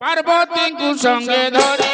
पार्वती को संगे धरी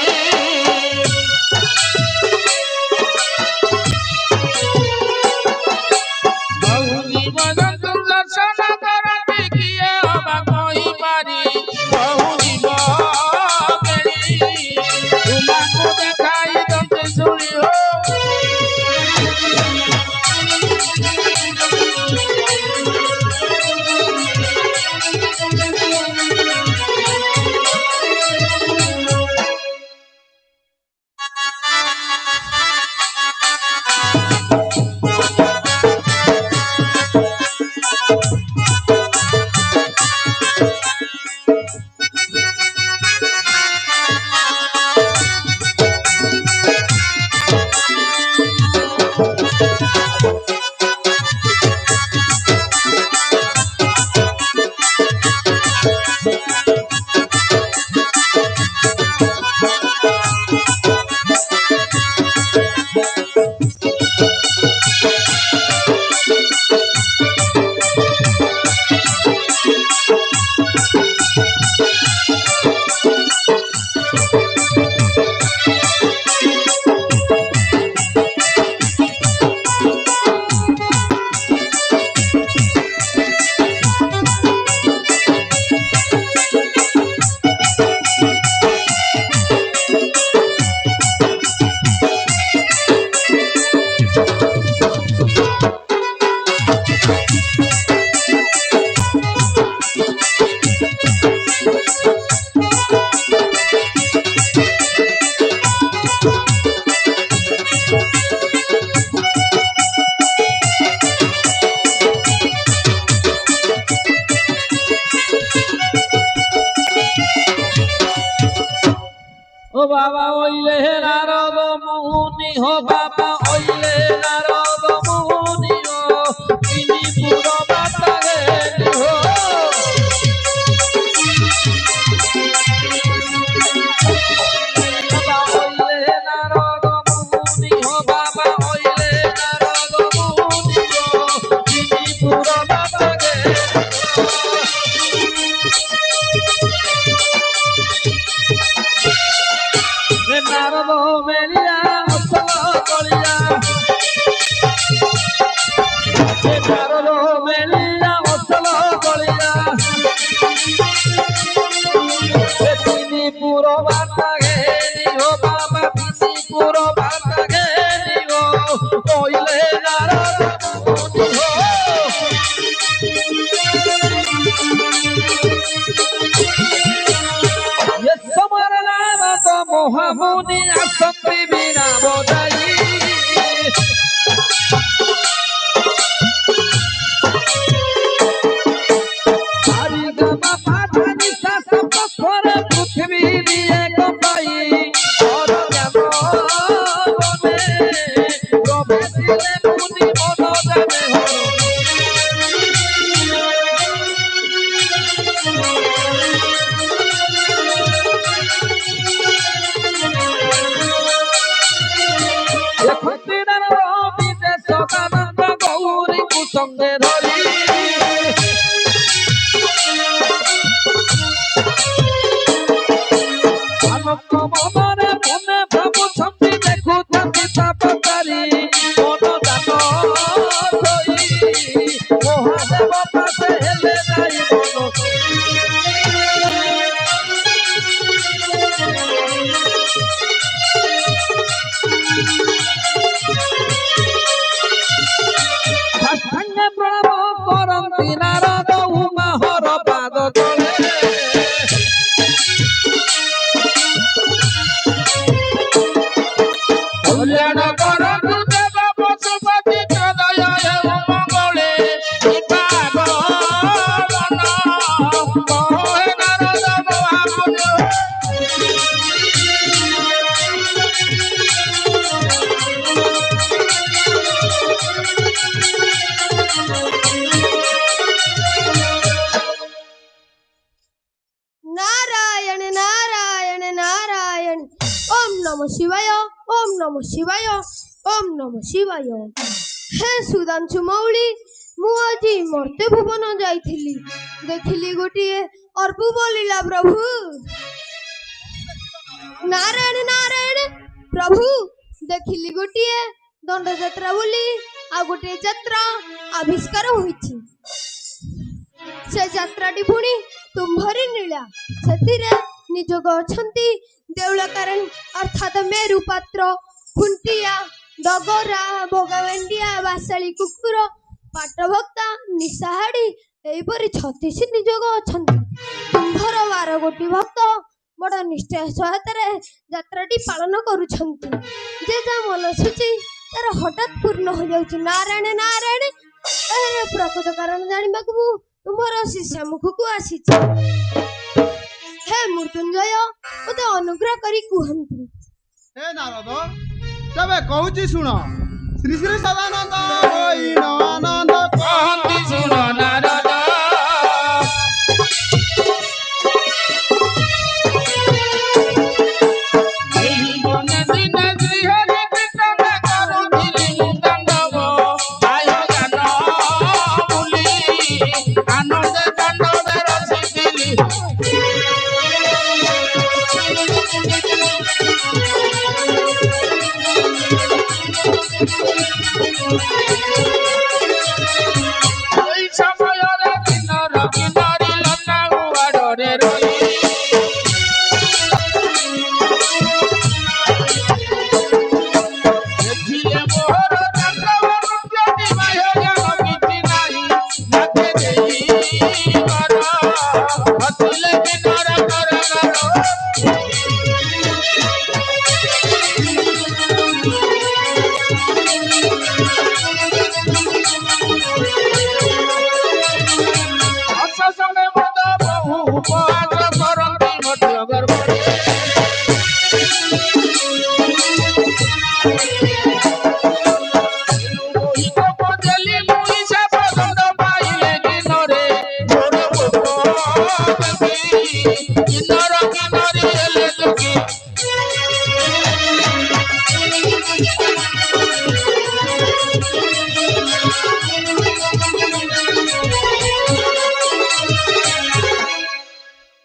ओ बाबा ओइले नारद मुनि हो बाबा ओइले नारद मुनि हो इनी पुरो बाता गे हो बाबा ओइले नारद मुनि हो बाबा ओइले नारद मुनि हो इनी पुरो बाता गे नारद मेलिया असल कलिया नारद मेलिया असल कलिया तिनी पुरो बाता घेनी हो बाबा तिनी पुरो बाता घेनी हो ओइले नारद मुनि हो ये समर नारद महामुनि आसंति बिना बजाई हरि गमा पाठानी सा सब स्वर पृथ्वी दिए गपाई और ज्ञान बने गभे दिले मुनि मन जाने हो गौरी को संगे धरी आनंद मने मने प्रभु छंती देखु छंती तापकारी मन दान सोई महादेव पासे हेले नाई मन साष्टांगे प्रणाम करंती नारद उमा हर पाद तले कल्याण करतु देव पशुपति हृदय मंगले पावन कहे नारद महामुनि नारायण नारायण नारायण ओम नमः शिवाय ओम नमः शिवाय ओम नमः शिवाय। हे सुधांशु मौली मु आज मर्त्य भुवन जाइथिली देखिली गोटिए अर्पु बोलिला प्रभु ନାରାୟଣ ନାରାୟଣ ପ୍ରଭୁ ଦେଖିଲି ଗୋଟିଏ ଦଣ୍ଡ ଯାତ୍ରା ବୋଲି ଆଉ ଗୋଟିଏ ଯାତ୍ରା ଆବିଷ୍କାର ହୋଇଛି। ସେ ଯାତ୍ରାଟି ପୁଣି ତୁମ୍ଭରି ନୀଳା। ସେଥିରେ ନିଯୋଗ ଅଛନ୍ତି ଦେଉଳକାରଣ ଅର୍ଥାତ ମେରୁ ପାତ୍ର, ଖୁଣ୍ଟିଆ, ଡଗରା, ଭୋଗବେଣ୍ଡିଆ, ବାସାଳି କୁକୁର, ପାଟଭକ୍ତା, ନିଶାହାଡ଼ି ଏହିପରି 36 ନିଯୋଗ ଅଛନ୍ତି। ତୁମ୍ଭର 12 ଗୋଟି ଭକ୍ତ ବଡ଼ ନିଷ୍ଠାର ସହାୟତାରେ ଯାତ୍ରାଟି ପାଳନ କରୁଛନ୍ତି। ଯେ ଯାହା ମନସୁଚି ତାର ହଠାତ୍ ପୂର୍ଣ୍ଣ ହୋଇଯାଉଛି। ନାରାୟଣ ନାରାୟଣ ଏହାର ପ୍ରକୃତ କାରଣ ଜାଣିବାକୁ ମୁଁ ତୁମର ଶିଷ୍ୟ ମୁଖକୁ ଆସିଛି। ହେ ମୃତ୍ୟୁଞ୍ଜୟ ମୋତେ ଅନୁଗ୍ରହ କରି କୁହନ୍ତୁ। ହେ ନାରଦ ତେବେ କହୁଛି ଶୁଣ। ଶ୍ରୀ ଶ୍ରୀ ସଦାନନ୍ଦ ହୋଇନ ଆନନ୍ଦ କହନ୍ତି ଶୁଣ ନାରଦ।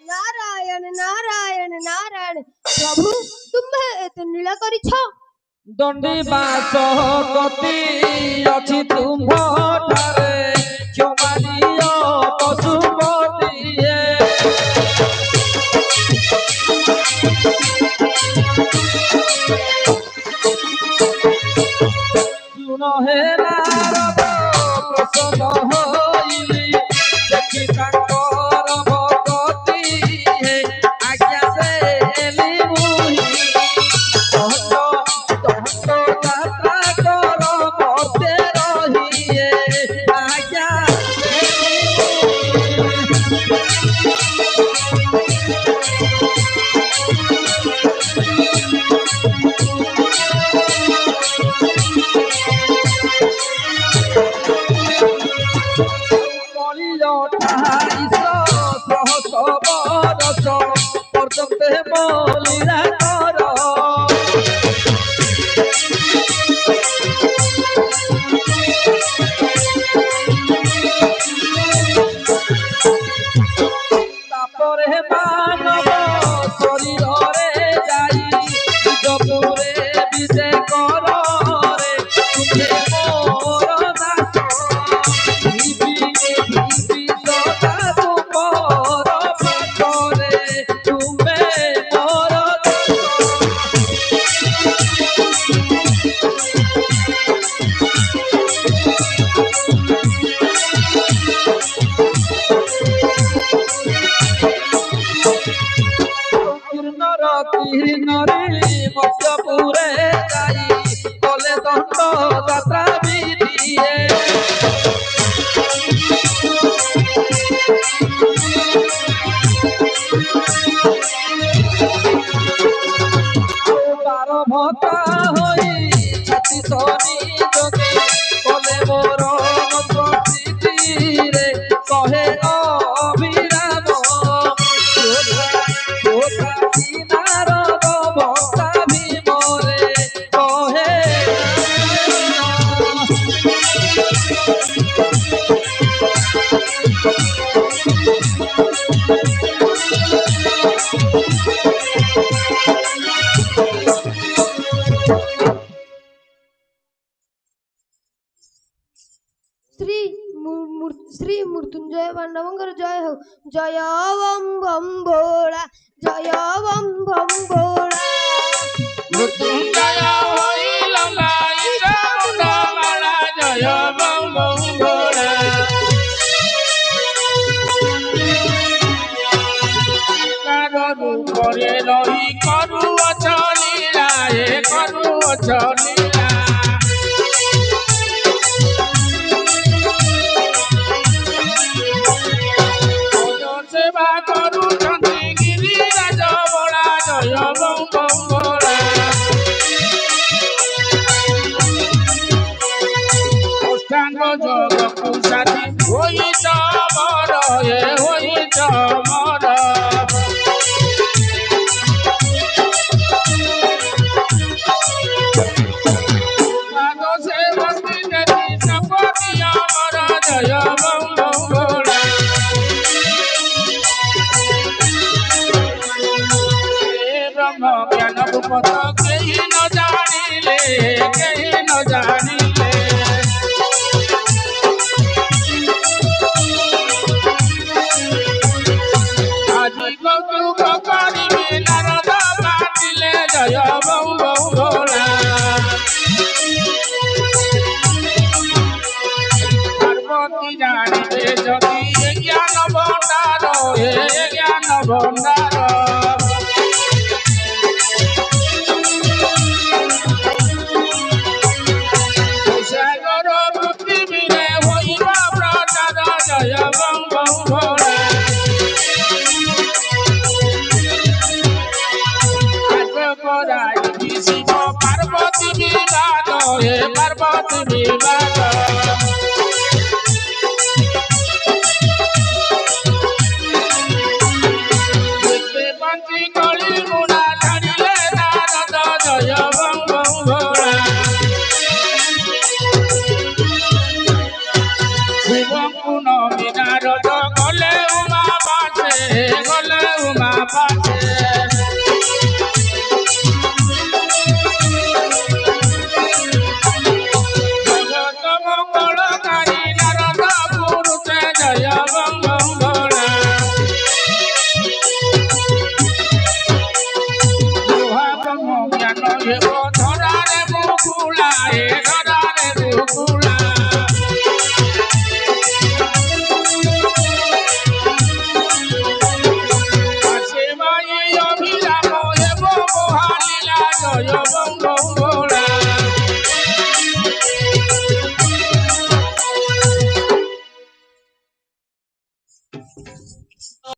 ନାରାୟଣ ନାରାୟଣ ନାରାୟଣ ପ୍ରଭୁ ତୁମ୍ଭେ ଏତେ ନୀଳ କରିଛ। ଦଣ୍ଡି ବାସ ଗତି ଅଛି ତୁମ୍ଭ ଠାରେ କ୍ଷମାନିୟ ପଶୁପତିଏ। ଶୁଣ ହେ ନାରଦ ପ୍ରସନ୍ନ ହୋଇଲି ଦେଖି ତାଙ୍କର ଭଗତି ହେ ଆଜ୍ଞା ଦେଲି ମୁହିଁ। ଯାତ୍ରା କର ମତେ ରହିଏ ଆଜ୍ଞା শ্রী মৃত্যুঞ্জয় পাণ্ডবঙ্কর জয় হোক। জয় বম বম ভোলা, জয় বম বম ভোলা। মৃত্যুঞ্জয় হইল মাইটা মুন্ডমালা জয় বম বম ভোলা। কারু করে রহি করুଅছ লীলা হে করুଅছ লীলা। সেবা କରୁଛନ୍ତି ଗିରିରାଜ ବଳା ଜୟ ବଂ ବଂ ବଳା। ଅଷ୍ଟାଙ୍ଗ ଯୋଗକୁ ସାଥି ହୋଇଛ ମୋର ଏ ହୋଇଛ ମୋର। ପାଦ ସେ ବସି ଦେବି ସପତି ଆମର ଜୟ ବଂ ବଂ ବଳା। ब्रह्म ज्ञान रूपत केहि न जानिले केहि न जानिले। আজি কৌতুক করিবে নারদ পাঠিলে জয় বং বং ভোলা। পার্বতী জানিবে যদি এ জ্ঞান ভণ্ডার এ জ্ঞান ভণ্ডার। সাগর পৃথিবীরে হইব প্রচার জয় বং বং ভোলা। আজ করাইবি শিব পার্বতী বিবাদ হে পার্বতী বিবাদ। যেতে বঞ্চি কলি মুনা ছাড়িলে নারদ জয় বং বং ভোলা। শিবଙ୍କୁ নমি নারদ গলে উমা পাশে গলে উমা পাশে। জগত মঙ্গলকারী নারদ পুরুষে জয় বং বং ভোলা। মহা ব্রহ্ম জ্ঞান হেব ধরারে মুকুলা হে